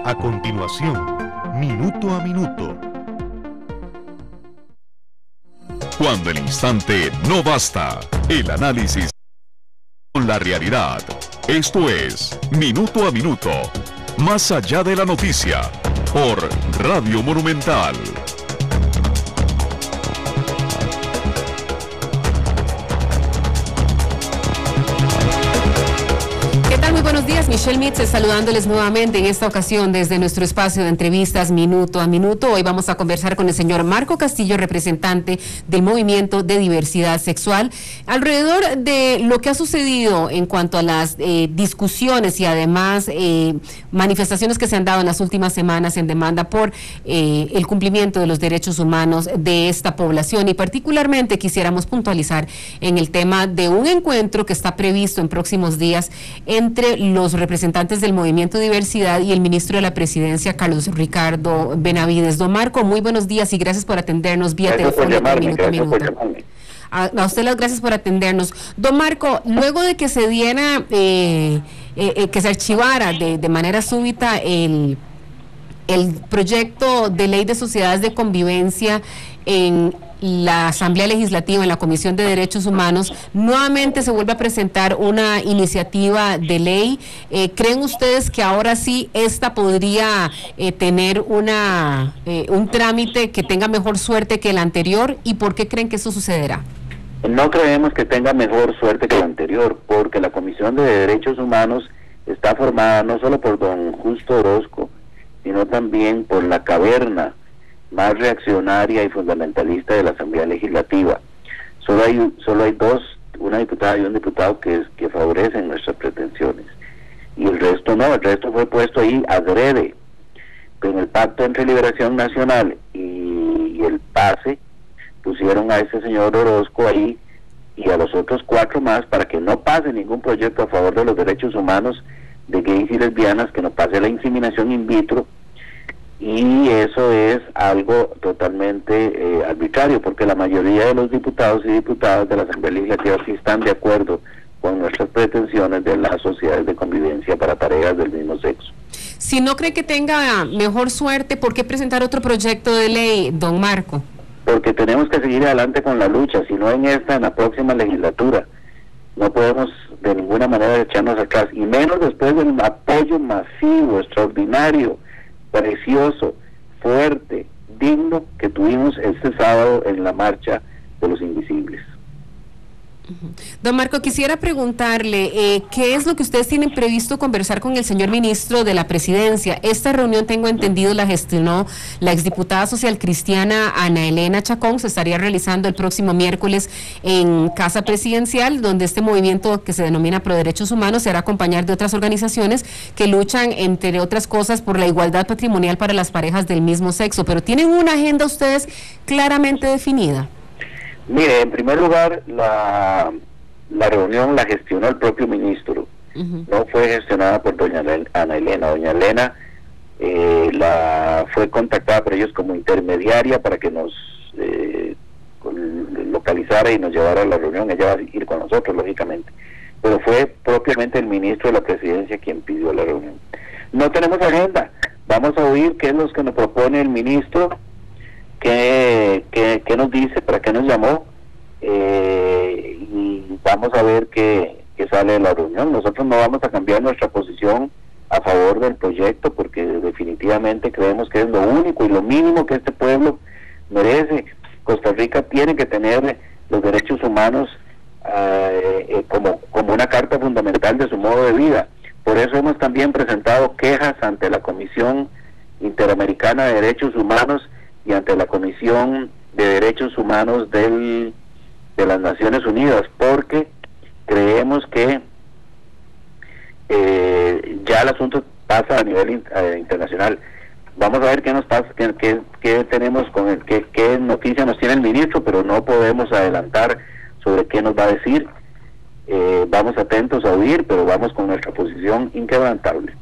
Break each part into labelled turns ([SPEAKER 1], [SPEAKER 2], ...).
[SPEAKER 1] A continuación, Minuto a Minuto.
[SPEAKER 2] Cuando el instante no basta, el análisis con la realidad. Esto es Minuto a Minuto, más allá de la noticia, por Radio Monumental.
[SPEAKER 3] Muy buenos días, Michelle Mitchell saludándoles nuevamente en esta ocasión desde nuestro espacio de entrevistas Minuto a Minuto. Hoy vamos a conversar con el señor Marco Castillo, representante del Movimiento de Diversidad Sexual, alrededor de lo que ha sucedido en cuanto a las discusiones y además manifestaciones que se han dado en las últimas semanas en demanda por el cumplimiento de los derechos humanos de esta población, y particularmente quisiéramos puntualizar en el tema de un encuentro que está previsto en próximos días entre los representantes del Movimiento Diversidad y el ministro de la Presidencia, Carlos Ricardo Benavides. Don Marco, muy buenos días y gracias por atendernos vía telefónica Minuto a Minuto. A usted las gracias por atendernos. Don Marco, luego de que se diera, que se archivara de manera súbita el proyecto de ley de sociedades de convivencia en la Asamblea Legislativa, en la Comisión de Derechos Humanos, nuevamente se vuelve a presentar una iniciativa de ley. ¿Creen ustedes que ahora sí esta podría tener un trámite que tenga mejor suerte que el anterior? ¿Y por qué creen que eso sucederá?
[SPEAKER 4] No creemos que tenga mejor suerte que el anterior, porque la Comisión de Derechos Humanos está formada no solo por don Justo Orozco, sino también por la caverna más reaccionaria y fundamentalista de la Asamblea Legislativa. Solo hay dos, una diputada y un diputado que favorecen nuestras pretensiones, y el resto no, el resto fue puesto ahí adrede. Con el Pacto entre Liberación Nacional y el PASE pusieron a ese señor Orozco ahí y a los otros 4 más para que no pase ningún proyecto a favor de los derechos humanos de gays y lesbianas, que no pase la inseminación in vitro. Y eso es algo totalmente arbitrario, porque la mayoría de los diputados y diputadas de la Asamblea Legislativa sí están de acuerdo con nuestras pretensiones de las sociedades de convivencia para parejas del mismo sexo.
[SPEAKER 3] Si no cree que tenga mejor suerte, ¿por qué presentar otro proyecto de ley, don Marco?
[SPEAKER 4] Porque tenemos que seguir adelante con la lucha, si no en esta, en la próxima legislatura. No podemos de ninguna manera echarnos atrás, y menos después del apoyo masivo, extraordinario, precioso, fuerte, digno que tuvimos este sábado en la marcha de los invisibles.
[SPEAKER 3] Don Marco, quisiera preguntarle, ¿qué es lo que ustedes tienen previsto conversar con el señor ministro de la Presidencia? Esta reunión, tengo entendido, la gestionó la exdiputada social cristiana Ana Elena Chacón. Se estaría realizando el próximo miércoles en Casa Presidencial, donde este movimiento que se denomina Pro Derechos Humanos se hará acompañar de otras organizaciones que luchan, entre otras cosas, por la igualdad patrimonial para las parejas del mismo sexo. Pero ¿tienen una agenda ustedes claramente definida?
[SPEAKER 4] Mire, en primer lugar, la reunión la gestionó el propio ministro, no fue gestionada por doña Ana Elena. Doña Elena fue contactada por ellos como intermediaria para que nos localizara y nos llevara a la reunión. Ella va a ir con nosotros, lógicamente, pero fue propiamente el ministro de la Presidencia quien pidió la reunión. No tenemos agenda, vamos a oír qué es lo que nos propone el ministro, qué nos dice, para qué nos llamó, y vamos a ver qué sale de la reunión. Nosotros no vamos a cambiar nuestra posición a favor del proyecto, porque definitivamente creemos que es lo único y lo mínimo que este pueblo merece. Costa Rica tiene que tener los derechos humanos como una carta fundamental de su modo de vida. Por eso hemos también presentado quejas ante la Comisión Interamericana de Derechos Humanos y ante la Comisión de Derechos Humanos de las Naciones Unidas, porque creemos que ya el asunto pasa a nivel internacional. Vamos a ver qué nos pasa, qué tenemos con qué noticia nos tiene el ministro, pero no podemos adelantar sobre qué nos va a decir. Vamos atentos a oír, pero vamos con nuestra posición inquebrantable.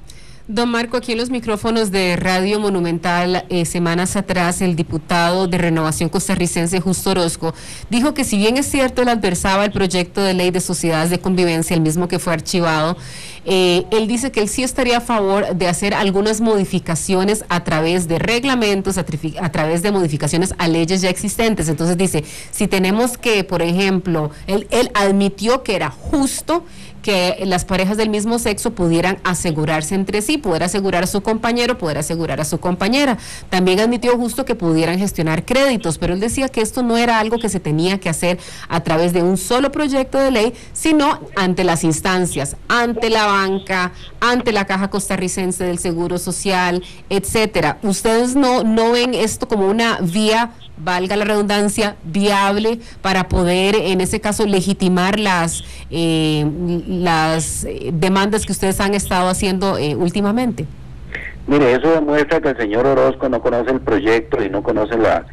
[SPEAKER 3] Don Marco, aquí en los micrófonos de Radio Monumental, semanas atrás, el diputado de Renovación Costarricense, Justo Orozco, dijo que si bien es cierto, él adversaba el proyecto de ley de sociedades de convivencia, el mismo que fue archivado, él dice que él sí estaría a favor de hacer algunas modificaciones a través de reglamentos, a través de modificaciones a leyes ya existentes. Entonces dice, si tenemos que, por ejemplo, él admitió que era justo que las parejas del mismo sexo pudieran asegurarse entre sí, poder asegurar a su compañero, poder asegurar a su compañera. También admitió justo que pudieran gestionar créditos, pero él decía que esto no era algo que se tenía que hacer a través de un solo proyecto de ley, sino ante las instancias, ante la banca, ante la Caja Costarricense del Seguro Social, etcétera. ¿Ustedes no ven esto como una vía, valga la redundancia, viable para poder, en ese caso, legitimar las demandas que ustedes han estado haciendo últimamente?
[SPEAKER 4] Mire, eso demuestra que el señor Orozco no conoce el proyecto y no conoce la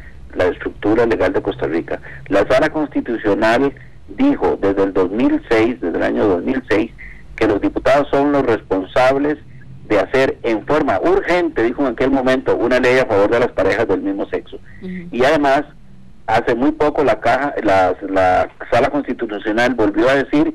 [SPEAKER 4] estructura legal de Costa Rica. La Sala Constitucional dijo desde el año 2006, que los diputados son los responsables de hacer en forma urgente, dijo en aquel momento, una ley a favor de las parejas del mismo sexo. Y además, hace muy poco la Sala Constitucional volvió a decir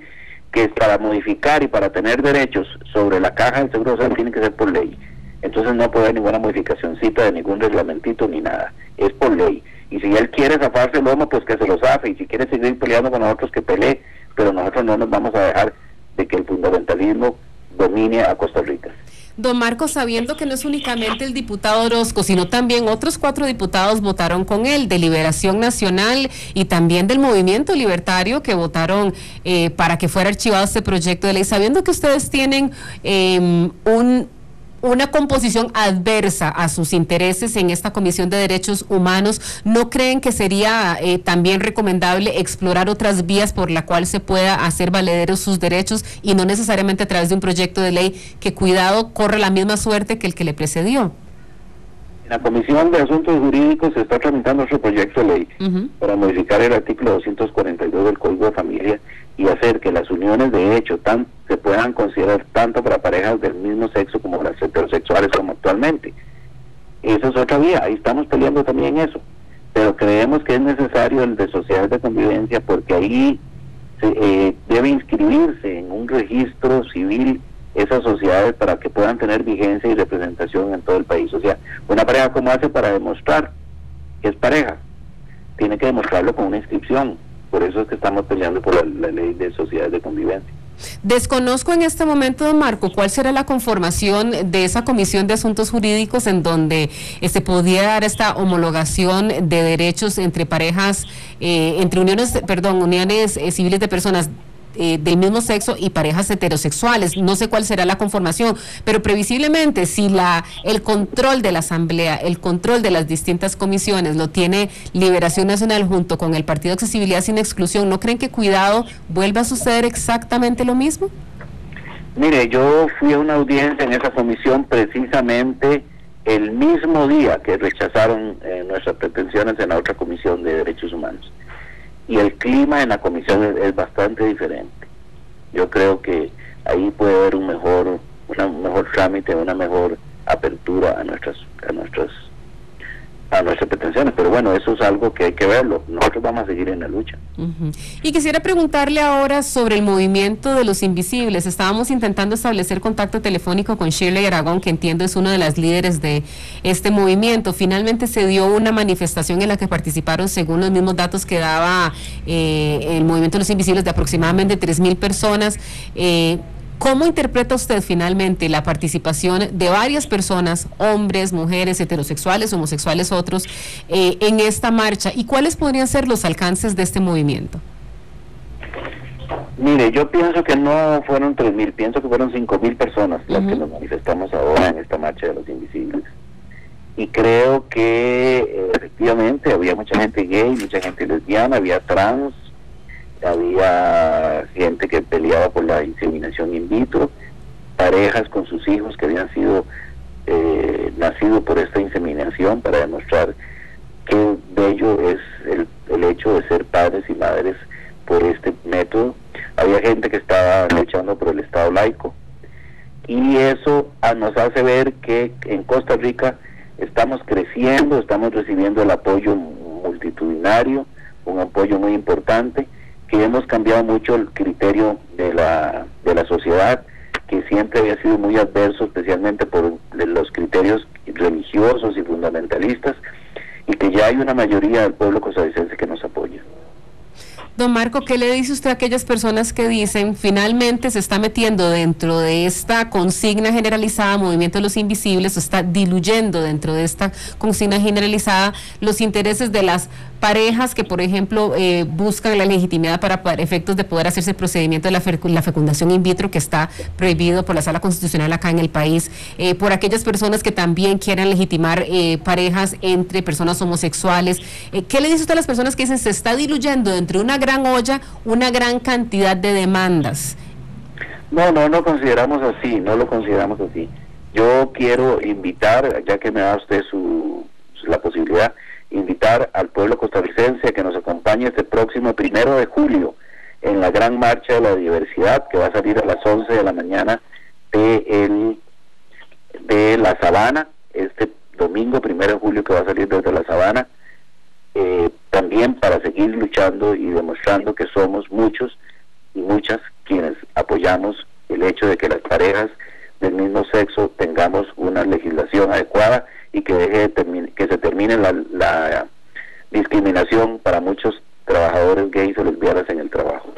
[SPEAKER 4] que para modificar y para tener derechos sobre la Caja del Seguro Social tiene que ser por ley. Entonces no puede haber ninguna modificacióncita de ningún reglamentito ni nada, es por ley. Y si él quiere zafarse el lomo, pues que se lo zafe, y si quiere seguir peleando con nosotros, que pelee, pero nosotros no nos vamos a dejar de que el fundamentalismo domine a Costa Rica.
[SPEAKER 3] Don Marco, sabiendo que no es únicamente el diputado Orozco, sino también otros 4 diputados votaron con él, de Liberación Nacional y también del Movimiento Libertario, que votaron para que fuera archivado este proyecto de ley, sabiendo que ustedes tienen una composición adversa a sus intereses en esta Comisión de Derechos Humanos, ¿no creen que sería también recomendable explorar otras vías por la cual se pueda hacer valederos sus derechos y no necesariamente a través de un proyecto de ley que, cuidado, corre la misma suerte que el que le precedió?
[SPEAKER 4] En la Comisión de Asuntos Jurídicos se está tramitando otro proyecto de ley para modificar el artículo 242 del Código de Familia y hacer que las uniones de hecho se puedan considerar tanto para parejas del mismo sexo como las heterosexuales como actualmente. Esa es otra vía, ahí estamos peleando también eso, pero creemos que es necesario el de sociedades de convivencia, porque ahí debe inscribirse en un registro civil esas sociedades para que puedan tener vigencia y representación en todo el país. O sea, una pareja, ¿cómo hace para demostrar que es pareja? Tiene que demostrarlo con una inscripción. Por eso es que estamos peleando por la ley de sociedades de convivencia.
[SPEAKER 3] Desconozco en este momento, don Marco, cuál será la conformación de esa Comisión de Asuntos Jurídicos en donde se podría dar esta homologación de derechos entre parejas, entre uniones civiles de personas del mismo sexo y parejas heterosexuales. No sé cuál será la conformación, pero previsiblemente si el control de la Asamblea, el control de las distintas comisiones lo tiene Liberación Nacional junto con el Partido Accesibilidad Sin Exclusión, ¿no creen que, cuidado, vuelva a suceder exactamente lo mismo?
[SPEAKER 4] Mire, yo fui a una audiencia en esa comisión precisamente el mismo día que rechazaron nuestras pretensiones en la otra Comisión de Derechos Humanos. Y el clima en la comisión es bastante diferente. Yo creo que ahí puede haber un mejor trámite, una mejor apertura a nuestras pretensiones, pero bueno, eso es algo que hay que verlo. Nosotros vamos a seguir en la lucha.
[SPEAKER 3] Y quisiera preguntarle ahora sobre el movimiento de los invisibles. Estábamos intentando establecer contacto telefónico con Shirley Aragón, que entiendo es una de las líderes de este movimiento. Finalmente se dio una manifestación en la que participaron, según los mismos datos que daba el movimiento de los invisibles, de aproximadamente 3,000 personas. ¿Cómo interpreta usted finalmente la participación de varias personas, hombres, mujeres, heterosexuales, homosexuales, otros, en esta marcha? ¿Y cuáles podrían ser los alcances de este movimiento?
[SPEAKER 4] Mire, yo pienso que no fueron 3,000, pienso que fueron 5,000 personas las que nos manifestamos ahora en esta marcha de los invisibles. Y creo que efectivamente había mucha gente gay, mucha gente lesbiana, había trans, había gente que peleaba por la inseminación in vitro, parejas con sus hijos que habían sido nacido por esta inseminación, para demostrar qué bello es el hecho de ser padres y madres por este método. Había gente que estaba luchando por el Estado laico. y eso nos hace ver que en Costa Rica estamos creciendo, estamos recibiendo el apoyo multitudinario, un apoyo muy importante, que hemos cambiado mucho el criterio de la sociedad, que siempre había sido muy adverso, especialmente por los criterios religiosos y fundamentalistas, y que ya hay una mayoría del pueblo costarricense que nos apoya.
[SPEAKER 3] Don Marco, ¿qué le dice usted a aquellas personas que dicen finalmente se está metiendo dentro de esta consigna generalizada, Movimiento de los Invisibles, o está diluyendo dentro de esta consigna generalizada los intereses de las parejas que, por ejemplo, buscan la legitimidad para efectos de poder hacerse el procedimiento de la fecundación in vitro, que está prohibido por la Sala Constitucional acá en el país, por aquellas personas que también quieran legitimar parejas entre personas homosexuales? ¿Qué le dice usted a las personas que dicen se está diluyendo dentro de una gran olla una gran cantidad de demandas?
[SPEAKER 4] No consideramos así, no lo consideramos así. Yo quiero invitar, ya que me da usted la posibilidad, invitar al pueblo costarricense a que nos acompañe este próximo 1 de julio en la gran marcha de la diversidad, que va a salir a las 11 de la mañana de La Sabana, este domingo 1 de julio, que va a salir desde La Sabana, también para seguir luchando y demostrando que somos muchos y muchas quienes apoyamos el hecho de que las parejas del mismo sexo tengamos una legislación adecuada y que que se termine la discriminación para muchos trabajadores gays o lesbianas en el trabajo.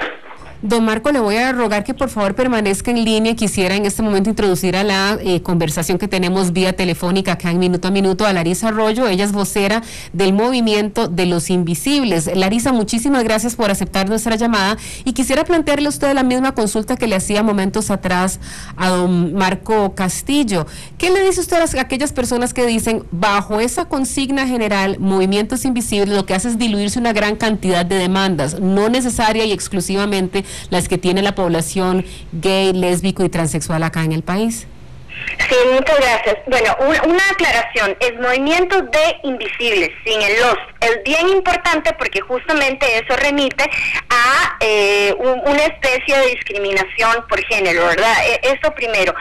[SPEAKER 3] Don Marco, le voy a rogar que por favor permanezca en línea. Quisiera en este momento introducir a la conversación que tenemos vía telefónica acá en Minuto a Minuto a Larisa Arroyo. Ella es vocera del Movimiento de los Invisibles. Larisa, muchísimas gracias por aceptar nuestra llamada, y quisiera plantearle a usted la misma consulta que le hacía momentos atrás a don Marco Castillo. ¿Qué le dice usted a aquellas personas que dicen, bajo esa consigna general, Movimientos Invisibles lo que hace es diluirse una gran cantidad de demandas, no necesaria y exclusivamente las que tiene la población gay, lésbico y transexual acá en el país?
[SPEAKER 5] Sí, muchas gracias. Bueno, una aclaración, es Movimiento de Invisibles, sin el los. Es bien importante porque justamente eso remite a una especie de discriminación por género, ¿verdad? Eso primero.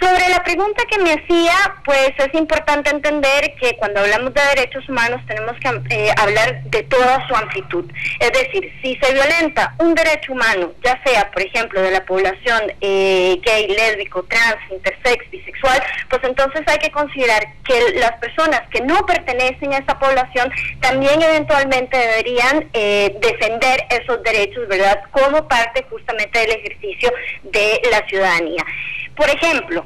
[SPEAKER 5] Sobre la pregunta que me hacía, pues es importante entender que cuando hablamos de derechos humanos tenemos que hablar de toda su amplitud. Es decir, si se violenta un derecho humano, ya sea, por ejemplo, de la población gay, lésbico, trans, intersex, bisexual, pues entonces hay que considerar que las personas que no pertenecen a esa población también eventualmente deberían defender esos derechos, ¿verdad?, como parte justamente del ejercicio de la ciudadanía. Por ejemplo,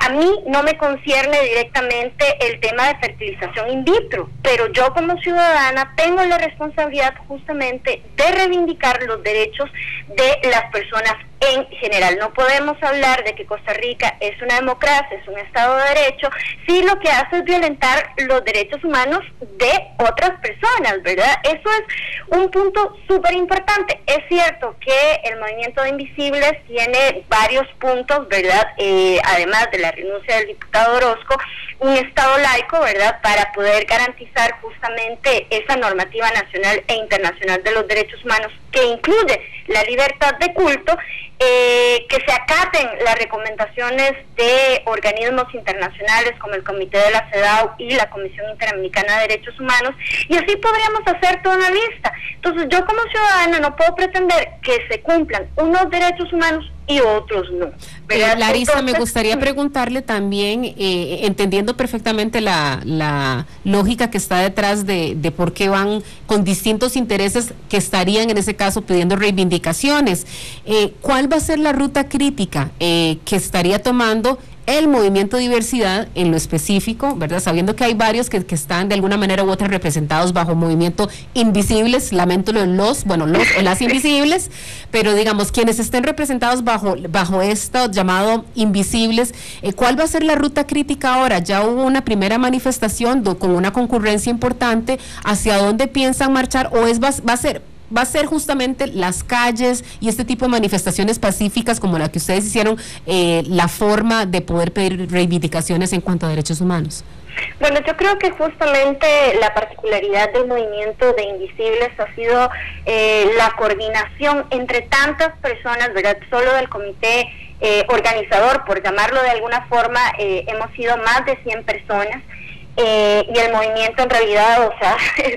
[SPEAKER 5] a mí no me concierne directamente el tema de fertilización in vitro, pero yo como ciudadana tengo la responsabilidad justamente de reivindicar los derechos de las personas en general. No podemos hablar de que Costa Rica es una democracia, es un Estado de Derecho, si lo que hace es violentar los derechos humanos de otras personas, ¿verdad? Eso es un punto súper importante. Es cierto que el Movimiento de Invisibles tiene varios puntos, ¿verdad? Además de la renuncia del diputado Orozco, un Estado laico, ¿verdad?, para poder garantizar justamente esa normativa nacional e internacional de los derechos humanos, que incluye la libertad de culto, que se acaten las recomendaciones de organismos internacionales como el Comité de la CEDAW y la Comisión Interamericana de Derechos Humanos, y así podríamos hacer toda una lista. Entonces yo como ciudadana no puedo pretender que se cumplan unos derechos humanos y otros no.
[SPEAKER 3] Larisa, entonces, me gustaría preguntarle también, entendiendo perfectamente la lógica que está detrás de por qué van con distintos intereses que estarían en ese caso pidiendo reivindicaciones, ¿cuál va a ser la ruta crítica que estaría tomando el Movimiento Diversidad en lo específico, ¿verdad? Sabiendo que hay varios que están de alguna manera u otra representados bajo Movimiento Invisibles, lamento los o las invisibles, pero digamos, quienes estén representados bajo esto llamado invisibles, ¿cuál va a ser la ruta crítica ahora? Ya hubo una primera manifestación con una concurrencia importante, ¿hacia dónde piensan marchar? ¿O va a ser justamente las calles y este tipo de manifestaciones pacíficas como la que ustedes hicieron, la forma de poder pedir reivindicaciones en cuanto a derechos humanos?
[SPEAKER 5] Bueno, yo creo que justamente la particularidad del Movimiento de Invisibles ha sido la coordinación entre tantas personas, ¿verdad?, solo del Comité organizador, por llamarlo de alguna forma, hemos sido más de 100 personas. Y el movimiento en realidad, o sea,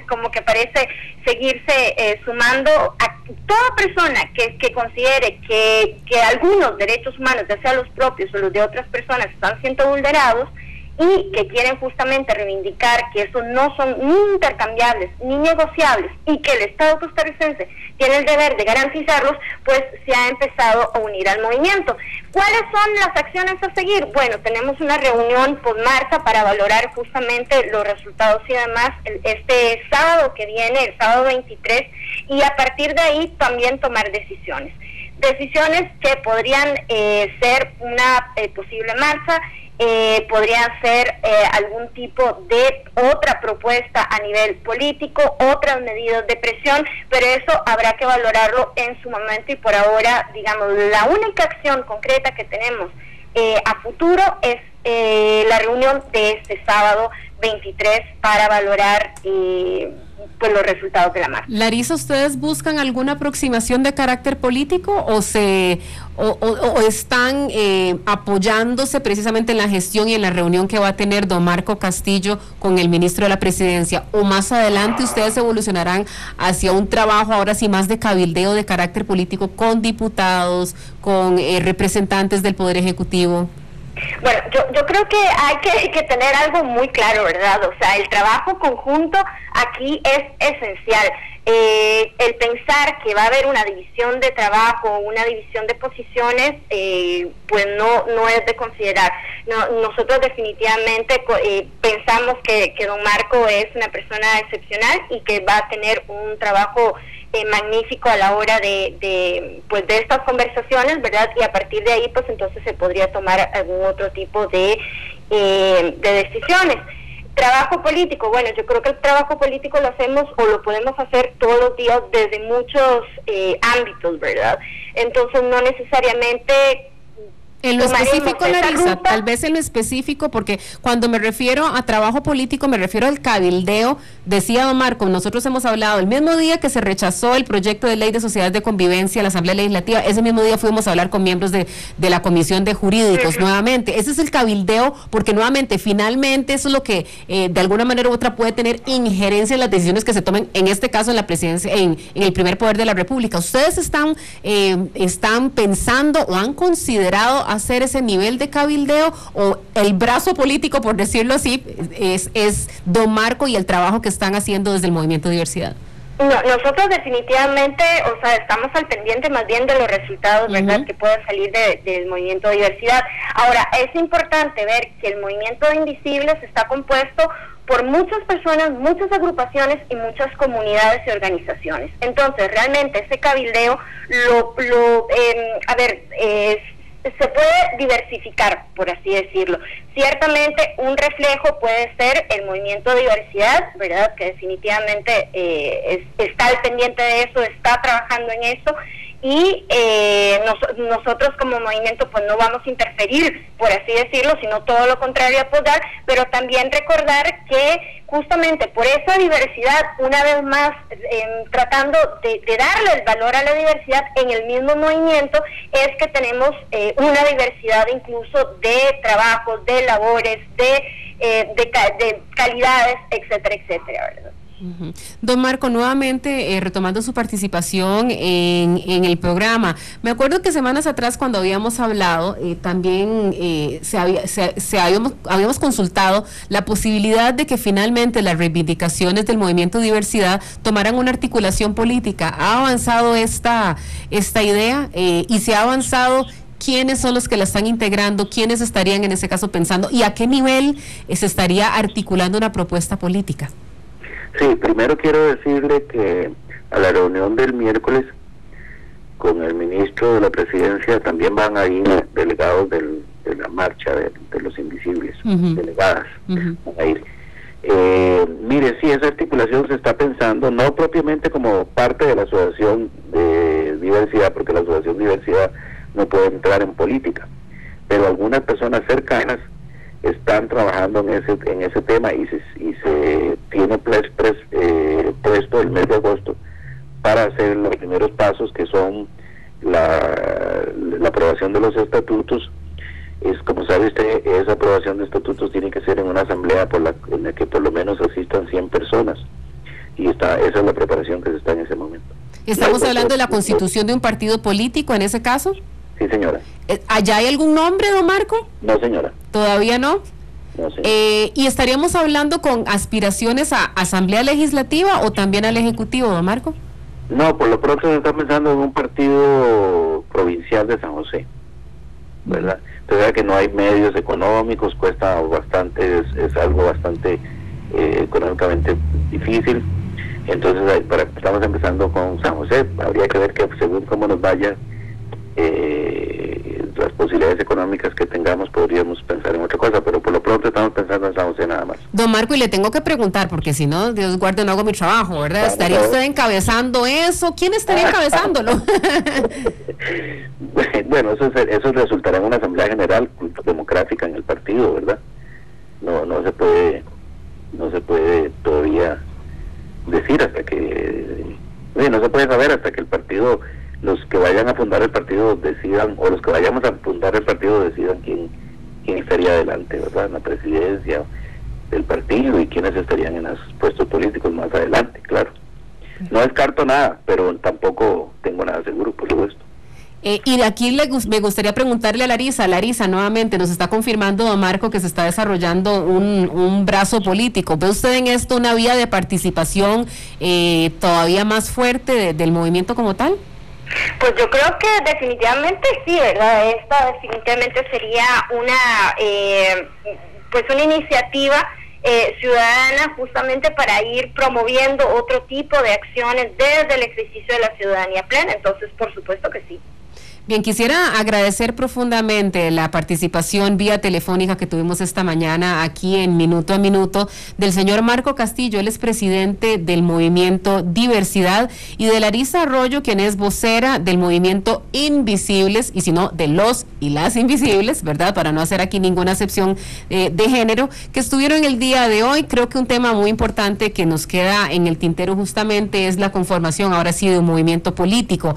[SPEAKER 5] como que parece seguirse sumando a toda persona que considere que algunos derechos humanos, ya sea los propios o los de otras personas, están siendo vulnerados y que quieren justamente reivindicar que esos no son ni intercambiables ni negociables y que el Estado costarricense tiene el deber de garantizarlos, pues se ha empezado a unir al movimiento. ¿Cuáles son las acciones a seguir? Bueno, tenemos una reunión post-marcha para valorar justamente los resultados y demás este sábado que viene, el sábado 23, y a partir de ahí también tomar decisiones. Decisiones que podrían ser una posible marcha, podrían ser algún tipo de otra propuesta a nivel político, otras medidas de presión, pero eso habrá que valorarlo en su momento y por ahora, digamos, la única acción concreta que tenemos a futuro es la reunión de este sábado 23 para valorar pues los resultados de la marcha.
[SPEAKER 3] Larisa, ¿ustedes buscan alguna aproximación de carácter político o están apoyándose precisamente en la gestión y en la reunión que va a tener don Marco Castillo con el ministro de la Presidencia? ¿O más adelante ustedes evolucionarán hacia un trabajo ahora sí más de cabildeo de carácter político con diputados, con representantes del Poder Ejecutivo?
[SPEAKER 5] Bueno, yo creo que hay que tener algo muy claro, ¿verdad? O sea, el trabajo conjunto aquí es esencial. El pensar que va a haber una división de trabajo, una división de posiciones, pues no es de considerar. Nosotros definitivamente pensamos que don Marco es una persona excepcional y que va a tener un trabajo magnífico a la hora de estas conversaciones, ¿verdad? Y a partir de ahí, pues entonces se podría tomar algún otro tipo de decisiones. Trabajo político, bueno, yo creo que el trabajo político lo hacemos o lo podemos hacer todos los días desde muchos ámbitos, ¿verdad? Entonces no necesariamente...
[SPEAKER 3] En lo específico, Larisa, tal vez en lo específico, porque cuando me refiero a trabajo político, me refiero al cabildeo. Decía don Marco, nosotros hemos hablado, el mismo día que se rechazó el proyecto de ley de sociedades de convivencia en la Asamblea Legislativa, ese mismo día fuimos a hablar con miembros de la Comisión de Jurídicos, nuevamente. Ese es el cabildeo, porque nuevamente, finalmente, eso es lo que de alguna manera u otra puede tener injerencia en las decisiones que se tomen, en este caso en la presidencia, en el primer poder de la República. ¿Ustedes están pensando o han considerado hacer ese nivel de cabildeo, o el brazo político, por decirlo así, es don Marco y el trabajo que están haciendo desde el Movimiento de Diversidad?
[SPEAKER 5] No, nosotros definitivamente, o sea, estamos al pendiente más bien de los resultados, ¿verdad?, que puedan salir del Movimiento de Diversidad. Ahora, es importante ver que el Movimiento de Invisibles está compuesto por muchas personas, muchas agrupaciones y muchas comunidades y organizaciones. Entonces, realmente ese cabildeo se puede diversificar, por así decirlo. Ciertamente un reflejo puede ser el movimiento de diversidad, ¿verdad?, que definitivamente está al pendiente de eso, está trabajando en eso, y nosotros como movimiento pues no vamos a interferir, por así decirlo, sino todo lo contrario, apoyar, pero también recordar que justamente por esa diversidad, una vez más, tratando de darle el valor a la diversidad en el mismo movimiento, es que tenemos una diversidad incluso de trabajos, de labores, de calidades, etcétera, etcétera, ¿verdad?
[SPEAKER 3] Don Marco, nuevamente retomando su participación en el programa, me acuerdo que semanas atrás cuando habíamos hablado también habíamos consultado la posibilidad de que finalmente las reivindicaciones del movimiento diversidad tomaran una articulación política. ¿Ha avanzado esta idea y se ha avanzado? ¿Quiénes son los que la están integrando? ¿Quiénes estarían en ese caso pensando? ¿Y a qué nivel se estaría articulando una propuesta política?
[SPEAKER 4] Sí, primero quiero decirle que a la reunión del miércoles con el ministro de la Presidencia también van a ir delegados de la marcha de los invisibles, delegadas van a ir. Mire, sí, esa articulación se está pensando, no propiamente como parte de la asociación de diversidad, porque la asociación de diversidad no puede entrar en política, pero algunas personas cercanas están trabajando en ese tema y se tiene puesto el mes de agosto para hacer los primeros pasos, que son la aprobación de los estatutos. Como sabe usted, esa aprobación de estatutos tiene que ser en una asamblea en la que por lo menos asistan 100 personas. Y esa es la preparación que se está en ese momento.
[SPEAKER 3] ¿Estamos hablando de la constitución de un partido político en ese caso?
[SPEAKER 4] Sí, señora.
[SPEAKER 3] ¿Allá hay algún nombre, don Marco?
[SPEAKER 4] No, señora.
[SPEAKER 3] ¿Todavía no?
[SPEAKER 4] No, señora.
[SPEAKER 3] ¿Y estaríamos hablando con aspiraciones a Asamblea Legislativa o también al Ejecutivo, don Marco?
[SPEAKER 4] No, por lo pronto se está pensando en un partido provincial de San José, ¿verdad? Entonces, que no hay medios económicos, cuesta bastante, es algo bastante económicamente difícil. Entonces, estamos empezando con San José. Habría que ver que según cómo nos vayan las posibilidades económicas que tengamos, podríamos pensar en otra cosa, pero por lo pronto estamos pensando en San José nada más.
[SPEAKER 3] Don Marco, y le tengo que preguntar, porque si no, Dios guarde, no hago mi trabajo, ¿verdad?
[SPEAKER 4] Vamos,
[SPEAKER 3] ¿Estaría usted encabezando eso? ¿Quién estaría encabezándolo?
[SPEAKER 4] Bueno, eso resultará en una asamblea general democrática en el partido, ¿verdad? No se puede todavía decir hasta que no se puede saber hasta que el partido, los que vayan a fundar el partido decidan, o los que vayamos a fundar el partido decidan quién estaría adelante, ¿verdad? En la presidencia del partido y quiénes estarían en los puestos políticos más adelante, claro. No descarto nada, pero tampoco tengo nada seguro, por supuesto.
[SPEAKER 3] Y de aquí me gustaría preguntarle a Larisa. Larisa, nuevamente nos está confirmando don Marco que se está desarrollando un brazo político. ¿Ve usted en esto una vía de participación todavía más fuerte del movimiento como tal?
[SPEAKER 5] Pues yo creo que definitivamente sí, ¿verdad? Esta definitivamente sería una iniciativa ciudadana justamente para ir promoviendo otro tipo de acciones desde el ejercicio de la ciudadanía plena. Entonces, por supuesto que sí.
[SPEAKER 3] Bien, quisiera agradecer profundamente la participación vía telefónica que tuvimos esta mañana aquí en Minuto a Minuto del señor Marco Castillo. Él es presidente del movimiento Diversidad, y de Larisa Arroyo, quien es vocera del movimiento Invisibles, y si no, de los y las invisibles, ¿verdad? Para no hacer aquí ninguna acepción de género, que estuvieron el día de hoy. Creo que un tema muy importante que nos queda en el tintero justamente es la conformación, ahora sí, de un movimiento político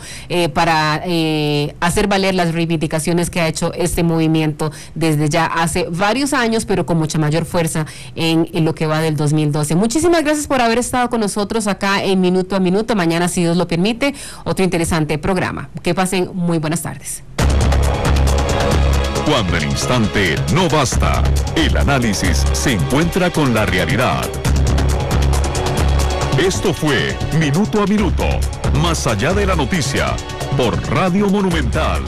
[SPEAKER 3] para hacer valer las reivindicaciones que ha hecho este movimiento desde ya hace varios años, pero con mucha mayor fuerza en lo que va del 2012. Muchísimas gracias por haber estado con nosotros acá en Minuto a Minuto. Mañana, si Dios lo permite, otro interesante programa. Que pasen muy buenas tardes.
[SPEAKER 2] Cuando el instante no basta, el análisis se encuentra con la realidad. Esto fue Minuto a Minuto, más allá de la noticia, por Radio Monumental.